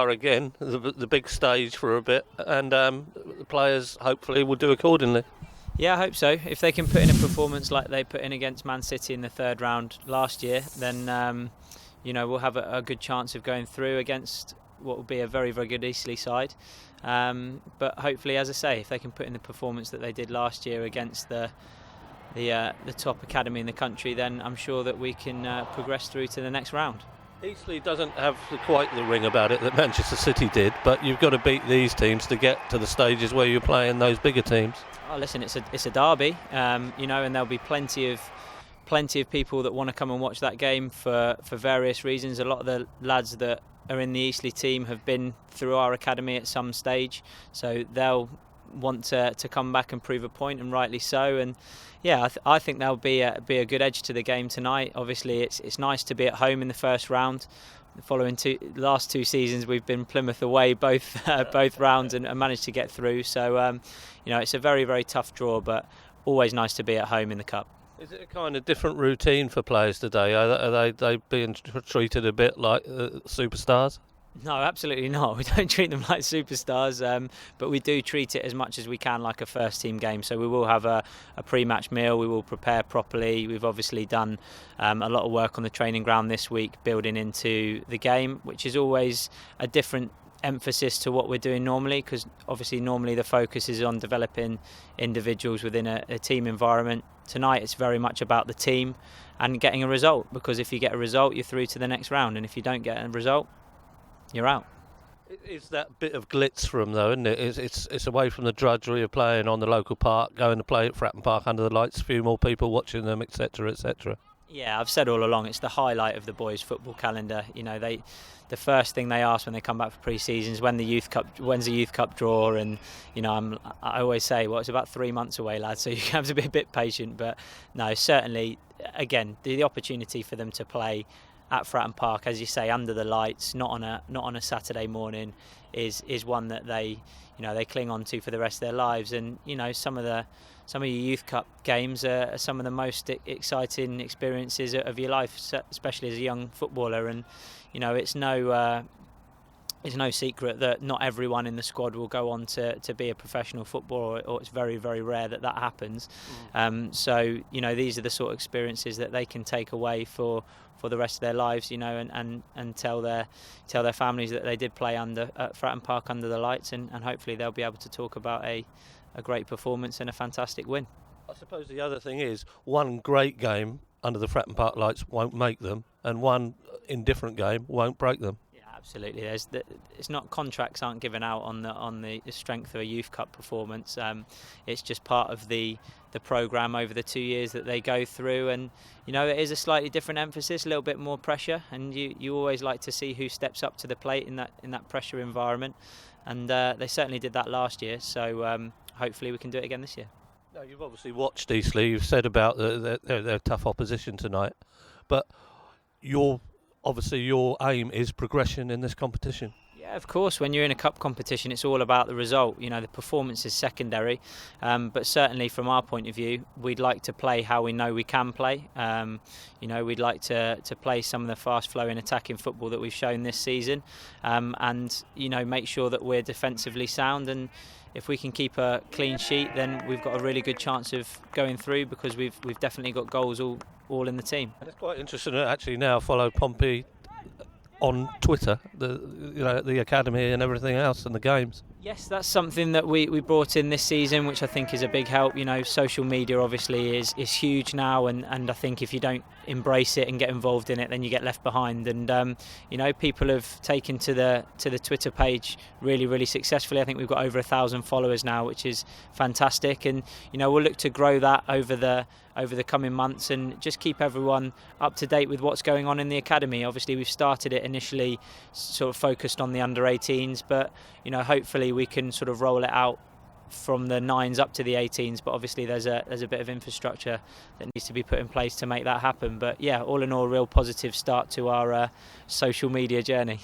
are again, the big stage for a bit, and the players hopefully will do accordingly. Yeah, I hope so. If they can put in a performance like they put in against Man City in the third round last year, then we'll have a good chance of going through against what will be a very, very good Eastleigh side. But hopefully, as I say, if they can put in the performance that they did last year against the top academy in the country, then I'm sure that we can progress through to the next round. Eastleigh doesn't have quite the ring about it that Manchester City did, but you've got to beat these teams to get to the stages where you're playing those bigger teams. Oh, listen, it's a derby, and there'll be plenty of people that want to come and watch that game for various reasons. A lot of the lads that are in the Eastleigh team have been through our academy at some stage, so they'll want to come back and prove a point, and rightly so. And yeah, I think there'll be a good edge to the game tonight. Obviously, it's nice to be at home in the first round. The following last two seasons, we've been Plymouth away both rounds and managed to get through. So it's a very, very tough draw, but always nice to be at home in the cup. Is it a kind of different routine for players today? Are they being treated a bit like superstars? No, absolutely not. We don't treat them like superstars, but we do treat it as much as we can like a first team game. So we will have a pre-match meal, we will prepare properly. We've obviously done a lot of work on the training ground this week, building into the game, which is always a different emphasis to what we're doing normally, because obviously normally the focus is on developing individuals within a team environment. Tonight it's very much about the team and getting a result, because if you get a result, you're through to the next round, and if you don't get a result, you're out. It's that bit of glitz for them, though, isn't it? It's away from the drudgery of playing on the local park, going to play at Fratton Park under the lights, a few more people watching them, etc., etc. Yeah, I've said all along, it's the highlight of the boys' football calendar. The first thing they ask when they come back for pre-season is when's the youth cup draw, and I always say, well, it's about 3 months away, lads, so you have to be a bit patient. But no, certainly, again, the opportunity for them to play at Fratton Park, as you say, under the lights, not on a Saturday morning, is one that they cling on to for the rest of their lives. And some of your youth cup games are some of the most exciting experiences of your life, especially as a young footballer. And it's no secret that not everyone in the squad will go on to be a professional footballer, or it's very, very rare that happens. So these are the sort of experiences that they can take away for the rest of their lives, and tell their families that they did play at Fratton Park under the lights, and hopefully they'll be able to talk about a great performance and a fantastic win. I suppose the other thing is, one great game under the Fratton Park lights won't make them, and one indifferent game won't break them. Absolutely, it's not, contracts aren't given out on the strength of a youth cup performance. It's just part of the programme over the 2 years that they go through, and it is a slightly different emphasis, a little bit more pressure, and you always like to see who steps up to the plate in that pressure environment, and they certainly did that last year. So hopefully we can do it again this year. Now, you've obviously watched Eastleigh. You've said about their tough opposition tonight, but your aim is progression in this competition. Yeah, of course. When you're in a cup competition, it's all about the result. The performance is secondary, but certainly from our point of view, we'd like to play how we know we can play. We'd like to play some of the fast-flowing attacking football that we've shown this season, and make sure that we're defensively sound. And if we can keep a clean sheet, then we've got a really good chance of going through, because we've definitely got goals all in the team. It's quite interesting to actually now follow Pompey on Twitter, the academy and everything else, and the games. Yes, that's something that we brought in this season, which I think is a big help. Social media obviously is huge now, and I think if you don't embrace it and get involved in it, then you get left behind. And people have taken to the Twitter page really, really successfully. I think we've got over 1,000 followers now, which is fantastic. And we'll look to grow that over the coming months, and just keep everyone up to date with what's going on in the academy. Obviously, we've started it initially sort of focused on the under-18s, but hopefully we can sort of roll it out from the 9s up to the 18s. But obviously there's a bit of infrastructure that needs to be put in place to make that happen. But yeah, all in all, a real positive start to our social media journey.